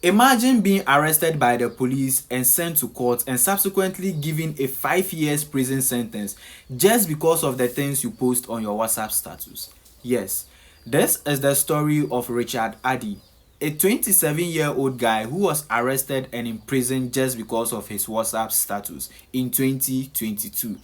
Imagine being arrested by the police and sent to court and subsequently given a 5 years prison sentence just because of the things you post on your WhatsApp status. Yes, this is the story of Richard Addy, a 27-year-old guy who was arrested and imprisoned just because of his WhatsApp status in 2022.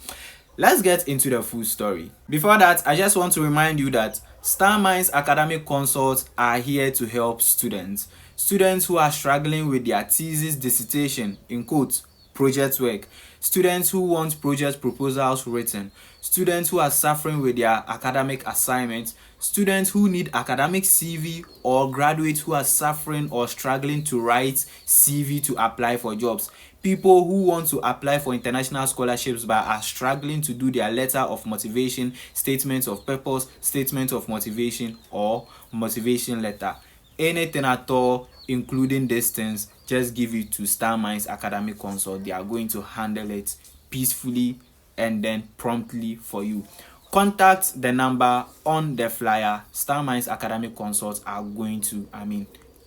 Let's get into the full story. Before that, I just want to remind you that Star Minds Academic Consults are here to help students. Students who are struggling with their thesis dissertation, in quotes, project work. Students who want project proposals written. Students who are suffering with their academic assignments. Students who need academic CV, or graduates who are suffering or struggling to write CV to apply for jobs. People who want to apply for international scholarships but are struggling to do their letter of motivation, statements of purpose, statement of motivation, or motivation letter. Anything at all, including these things, just give it to Star Minds Academic Consult. They are going to handle it peacefully and then promptly for you. Contact the number on the flyer. Star Minds Academic Consults are going to,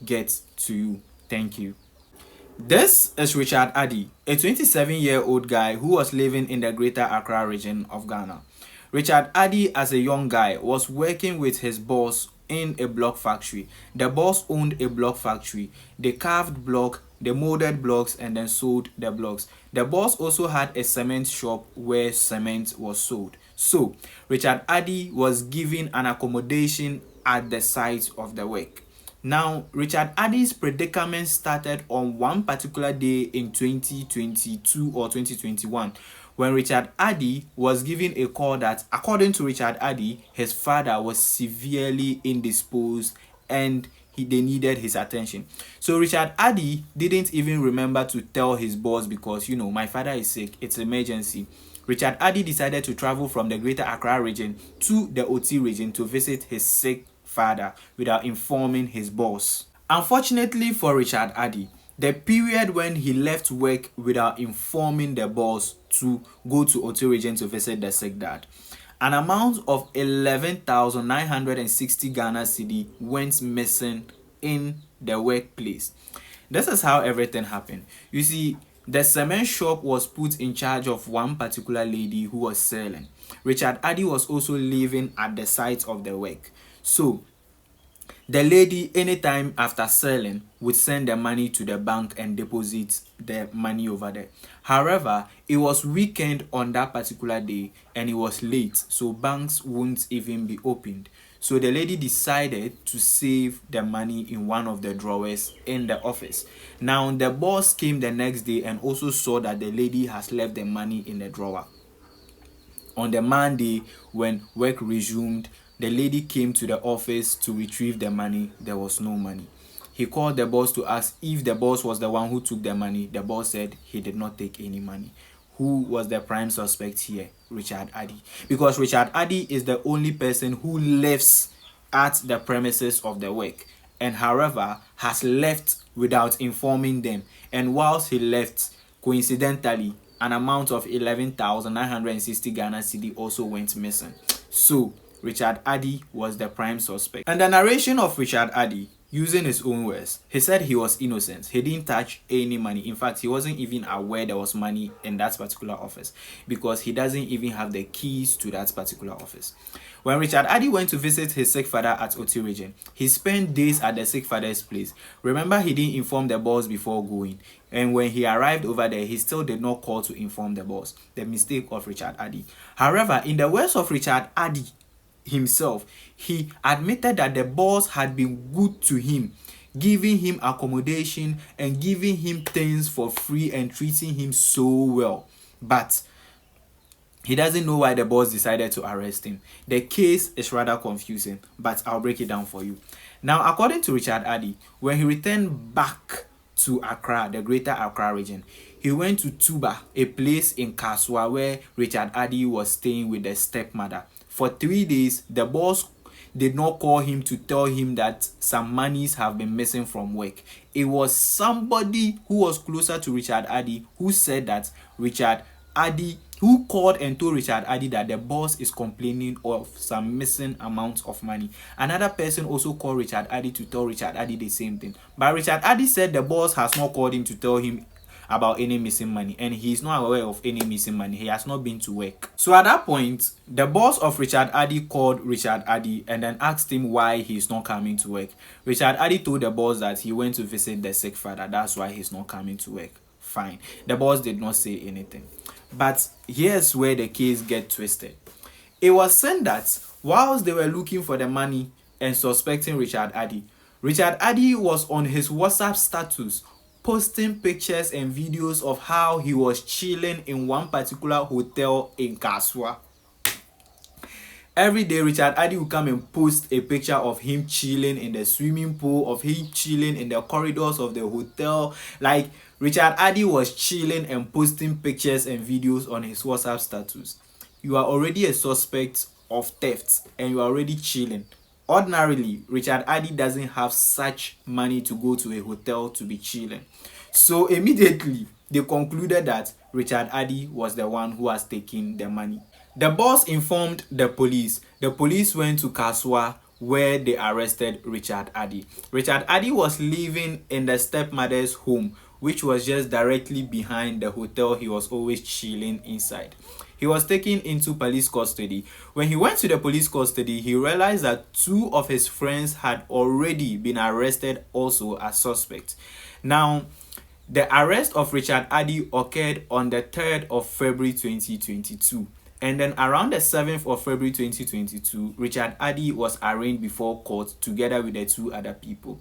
get to you. Thank you. This is Richard Addy, a 27-year-old guy who was living in the Greater Accra region of Ghana. Richard Addy, as a young guy, was working with his boss in a block factory. The boss owned a block factory. They carved block, they molded blocks, and then sold the blocks. The boss also had a cement shop where cement was sold. So, Richard Addy was given an accommodation at the site of the work. Now, Richard Addy's predicament started on one particular day in 2022 or 2021 when Richard Addy was given a call that, according to Richard Addy, his father was severely indisposed and they needed his attention. So Richard Addy didn't even remember to tell his boss because, my father is sick, it's emergency. Richard Addy decided to travel from the Greater Accra region to the OT region to visit his sick father without informing his boss. Unfortunately for Richard Addy, the period when he left work without informing the boss to go to OT region to visit the sick dad, an amount of 11,960 Ghana cedi went missing in the workplace. This is how everything happened. You see, the cement shop was put in charge of one particular lady who was selling. Richard Addy was also living at the site of the work. So, the lady, anytime after selling, would send the money to the bank and deposit the money over there. However, it was weekend on that particular day and it was late, so banks wouldn't even be opened. So the lady decided to save the money in one of the drawers in the office. Now, the boss came the next day and also saw that the lady has left the money in the drawer. On the Monday, when work resumed, the lady came to the office to retrieve the money. There was no money. He called the boss to ask if the boss was the one who took the money. The boss said he did not take any money. Who was the prime suspect here? Richard Addy. Because Richard Addy is the only person who lives at the premises of the work, and however has left without informing them. And whilst he left, coincidentally, an amount of 11,960 Ghana cedi also went missing. So Richard Addy was the prime suspect. And the narration of Richard Addy, using his own words, he said he was innocent. He didn't touch any money. In fact, he wasn't even aware there was money in that particular office because he doesn't even have the keys to that particular office. When Richard Addy went to visit his sick father at OT region, he spent days at the sick father's place. Remember, he didn't inform the boss before going. And when he arrived over there, he still did not call to inform the boss. The mistake of Richard Addy. However, in the words of Richard Addy himself, he admitted that the boss had been good to him, giving him accommodation and giving him things for free and treating him so well. But he doesn't know why the boss decided to arrest him. The case is rather confusing, but I'll break it down for you. Now, according to Richard Addy, when he returned back to Accra, the Greater Accra region, he went to Tuba, a place in Kaswa where Richard Addy was staying with the stepmother. For 3 days, the boss did not call him to tell him that some monies have been missing from work. It was somebody who was closer to Richard Addy who said that Richard Addy, who called and told Richard Addy that the boss is complaining of some missing amounts of money. Another person also called Richard Addy to tell Richard Addy the same thing. But Richard Addy said the boss has not called him to tell him about any missing money, and he is not aware of any missing money. He has not been to work. So at that point, the boss of Richard Addy called Richard Addy and then asked him why he's not coming to work. Richard Addy told the boss that he went to visit the sick father. That's why he's not coming to work. Fine. The boss did not say anything. But here's where the case gets twisted. It was said that whilst they were looking for the money and suspecting Richard Addy was on his WhatsApp status posting pictures and videos of how he was chilling in one particular hotel in Kasoa. Every day, Richard Addy would come and post a picture of him chilling in the swimming pool, of him chilling in the corridors of the hotel. Like, Richard Addy was chilling and posting pictures and videos on his WhatsApp status. You are already a suspect of theft and you are already chilling. Ordinarily, Richard Addy doesn't have such money to go to a hotel to be chilling. So immediately, they concluded that Richard Addy was the one who has taken the money. The boss informed the police. The police went to Kasoa where they arrested Richard Addy. Richard Addy was living in the stepmother's home, which was just directly behind the hotel he was always chilling inside. He was taken into police custody. When he went to the police custody, he realized that 2 of his friends had already been arrested also as suspects. Now, the arrest of Richard Addy occurred on the 3rd of February 2022. And then around the 7th of February 2022, Richard Addy was arraigned before court together with the 2 other people.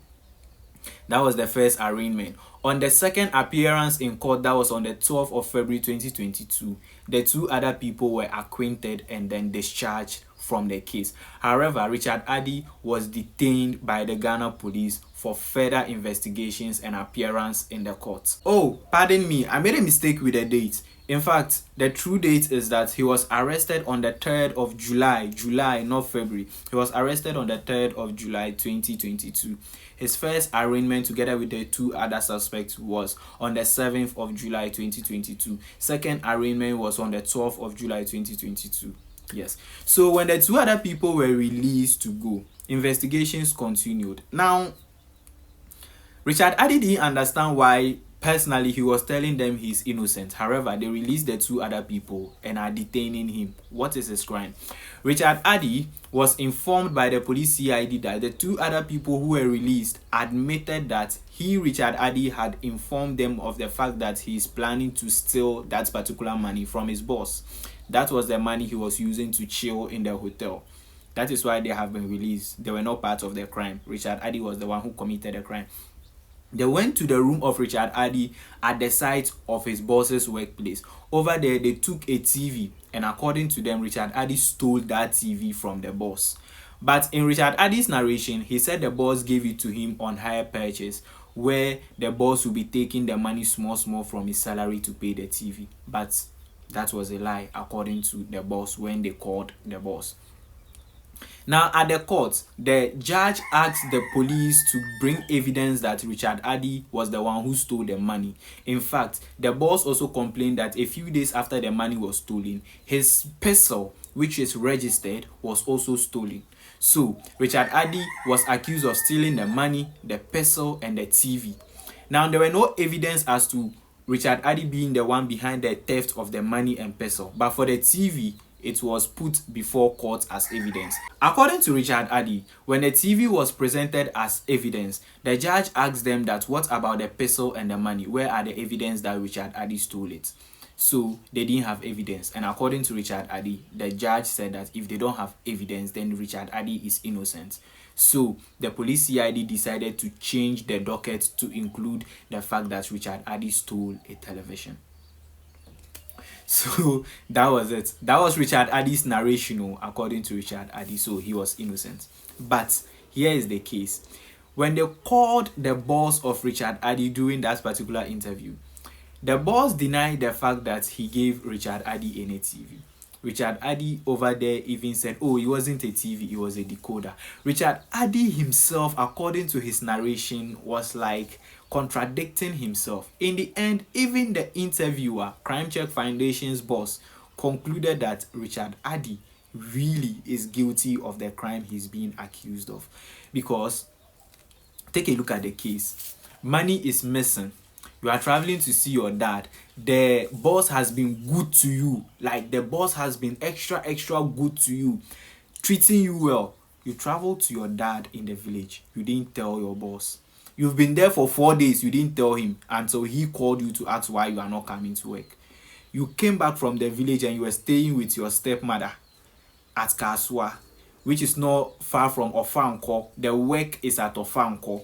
That was the first arraignment. On the second appearance in court, that was on the 12th of February 2022, the 2 other people were acquitted and then discharged from the case. However, Richard Addy was detained by the Ghana police for further investigations and appearance in the court. Oh, pardon me, I made a mistake with the date. In fact, the true date is that he was arrested on the 3rd of July, not February. He was arrested on the 3rd of July 2022. His first arraignment together with the 2 other suspects was on the 7th of July 2022. Second arraignment was on the 12th of July 2022. Yes. So when the 2 other people were released to go, investigations continued. Now, Richard Addy didn't understand why personally he was telling them he's innocent. However, they released the 2 other people and are detaining him. What is his crime? Richard Addy was informed by the police CID that the 2 other people who were released admitted that he, Richard Addy, had informed them of the fact that he is planning to steal that particular money from his boss. That was the money he was using to chill in the hotel. That is why they have been released. They were not part of the crime. Richard Addy was the one who committed the crime. They went to the room of Richard Addy at the site of his boss's workplace. Over there, they took a TV, and according to them, Richard Addy stole that TV from the boss. But in Richard Addy's narration, he said the boss gave it to him on hire purchase, where the boss will be taking the money small from his salary to pay the TV. But that was a lie, according to the boss when they called the boss. Now, at the court, the judge asked the police to bring evidence that Richard Addy was the one who stole the money. In fact, the boss also complained that a few days after the money was stolen, his pistol, which is registered, was also stolen. So, Richard Addy was accused of stealing the money, the pistol, and the TV. Now, there were no evidence as to Richard Addy being the one behind the theft of the money and pistol, but for the TV, it was put before court as evidence. According to Richard Addy, when the TV was presented as evidence, the judge asked them that what about the pistol and the money? Where are the evidence that Richard Addy stole it? So they didn't have evidence. And according to Richard Addy, the judge said that if they don't have evidence, then Richard Addy is innocent. So the police CID decided to change the docket to include the fact that Richard Addy stole a television. So that was it. That was Richard Addy's narration, according to Richard Addy. So he was innocent. But here is the case. When they called the boss of Richard Addy during that particular interview, the boss denied the fact that he gave Richard Addy any TV. Richard Addy over there even said, oh, it wasn't a TV, it was a decoder. Richard Addy himself, according to his narration, was like contradicting himself. In the end, even the interviewer, Crime Check Foundation's boss, concluded that Richard Addy really is guilty of the crime he's being accused of. Because take a look at the case. Money is missing. You are traveling to see your dad. The boss has been good to you. Like, the boss has been extra good to you, treating you well. You travel to your dad in the village. You didn't tell your boss. You've been there for 4 days. You didn't tell him until he called you to ask why you are not coming to work. You came back from the village and you were staying with your stepmother at Kasua, which is not far from Ofanko. The work is at Ofanko.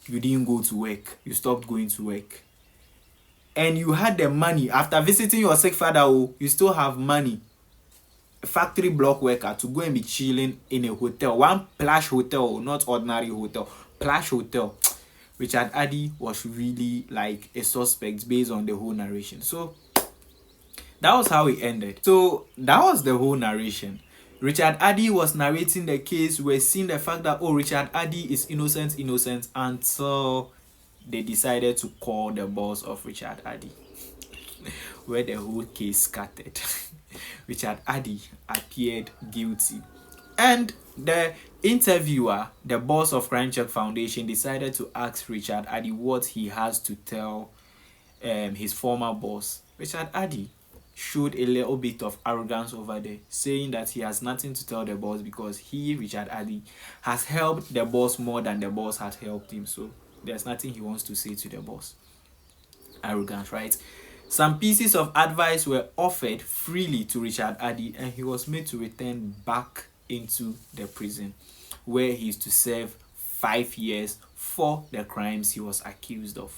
You didn't go to work. You stopped going to work. And you had the money. After visiting your sick father, you still have money. A factory block worker to go and be chilling in a hotel. One plush hotel, not ordinary hotel. Plush hotel. Richard Addy was really like a suspect based on the whole narration. So that was how it ended. So that was the whole narration. Richard Addy was narrating the case. We're seeing the fact that, oh, Richard Addy is innocent, until they decided to call the boss of Richard Addy, where the whole case scattered. Richard Addy appeared guilty. And the interviewer, the boss of Crime Check Foundation, decided to ask Richard Addy what he has to tell his former boss. Richard Addy showed a little bit of arrogance over there, saying that he has nothing to tell the boss because he, Richard Addy, has helped the boss more than the boss had helped him. So there's nothing he wants to say to the boss. Arrogance, right? Some pieces of advice were offered freely to Richard Addy, and he was made to return back into the prison, where he is to serve 5 years for the crimes he was accused of.